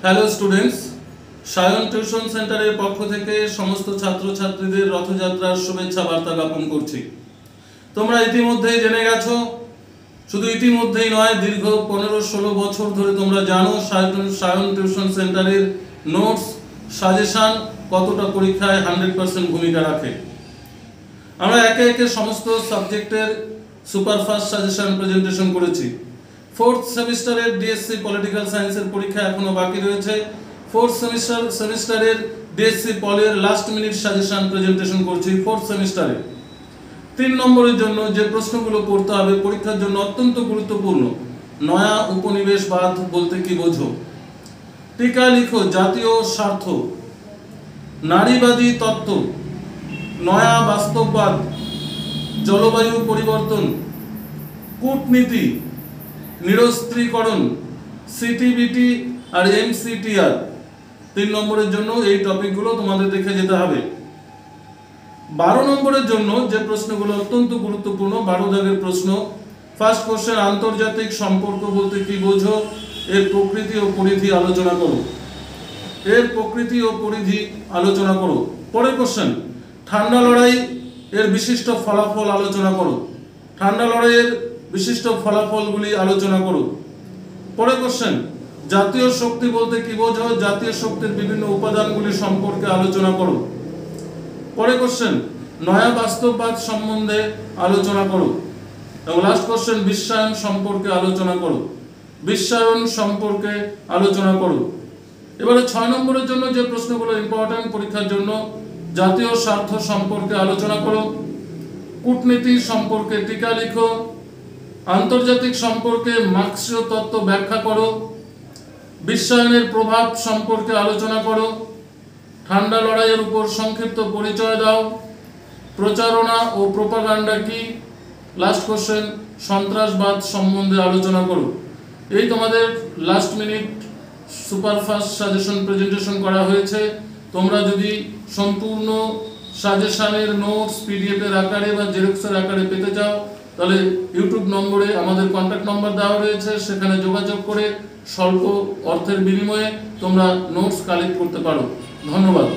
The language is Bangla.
হ্যালো স্টুডেন্টস, সায়ন টিউশন সেন্টারের পক্ষ থেকে সমস্ত ছাত্রছাত্রীদের রথযাত্রার শুভেচ্ছা বার্তা জ্ঞাপন করছি। তোমরা ইতিমধ্যেই জেনে গেছো, শুধু ইতিমধ্যেই নয়, দীর্ঘ 15-16 বছর ধরে তোমরা জানো সায়ন টিউশন সেন্টারের নোটস সাজেশন কতটা পরীক্ষায় 100% ভূমিকা রাখে। আমরা একে একে সমস্ত সাবজেক্টের সুপারফাস্ট সাজেশন প্রেজেন্টেশন করেছি। ফোর্থ সেমিস্টারের ডিএসসি পলিটিক্যাল সায়েন্সের পরীক্ষা এখনো বাকি রয়েছে। ফোর্থ সেমিস্টারের ডিএসসি পলের লাস্ট মিনিট সাজেশন প্রেজেন্টেশন করছি ফোর্থ সেমিস্টারে। 3 নম্বরের জন্য যে প্রশ্নগুলো পড়তে হবে, পরীক্ষার জন্য অত্যন্ত গুরুত্বপূর্ণ। নয়া উপনিবেশবাদ বলতে কি বোঝো? টিকা লিখো জাতীয় স্বার্থ, নারীবাদী তত্ত্ব, নয়া বাস্তববাদ, জলবায়ু পরিবর্তন, কূটনীতি, নিরস্ত্রীকরণ, সিটিবিটি আর এমসিটিআর। 3 নম্বরের জন্য এই টপিকগুলো তোমাদের দেখে যেতে হবে। 12 নম্বরের জন্য যে প্রশ্নগুলো অত্যন্ত গুরুত্বপূর্ণ, 12 দাগের প্রশ্ন। ফার্স্ট কোশ্চেন, আন্তর্জাতিক সম্পর্ক বলতে কি বোঝো? এর প্রকৃতি ও পরিধি আলোচনা করো। এর প্রকৃতি ও পরিধি আলোচনা করো। পরের কোশ্চেন, ঠান্ডা লড়াই এর বিশিষ্ট ফলাফল আলোচনা করো। ঠান্ডা লড়াইয়ের বিশিষ্ট ফলাফলগুলি আলোচনা করো। পরের কোশ্চেন, জাতীয় শক্তি বলতে কি বোঝো? জাতীয় শক্তির বিভিন্ন উপাদানগুলি সম্পর্কে আলোচনা করো। পরের কোশ্চেন, নয়া বাস্তববাদ সম্বন্ধে আলোচনা করো। এবং লাস্ট কোশ্চেন, বিশ্বায়ন সম্পর্কে আলোচনা করো। বিশ্বায়ন সম্পর্কে আলোচনা করো। এবারে 6 নম্বরের জন্য যে প্রশ্নগুলো ইম্পর্টেন্ট পরীক্ষার জন্য, জাতীয় স্বার্থ সম্পর্কে আলোচনা করো, কূটনীতি সম্পর্কে টিকা লিখো, আন্তর্জাতিক সম্পর্কে মার্ক্সীয় তত্ত্ব ব্যাখ্যা করো, বিশ্বায়নের প্রভাব সম্পর্কে আলোচনা করো, ঠান্ডা লড়াইয়ের উপর সংক্ষিপ্ত পরিচয় দাও, প্রচারণা ও প্রোপাগান্ডা কি, লাস্ট কোশ্চেন, সন্ত্রাসবাদ সম্বন্ধে আলোচনা করো। এই তোমাদের last minute superfast suggestion presentation করা হয়েছে। তোমরা যদি সম্পূর্ণ সাজেশনের নোটস পিডিএফ এর আকারে বা জেরক্সের আকারে পেতে চাও, তাহলে ইউটিউব নম্বরে আমাদের কন্ট্যাক্ট নম্বর দেওয়া রয়েছে, সেখানে যোগাযোগ করে স্বল্প অর্থের বিনিময়ে তোমরা নোটস কালেক্ট করতে পারো। ধন্যবাদ।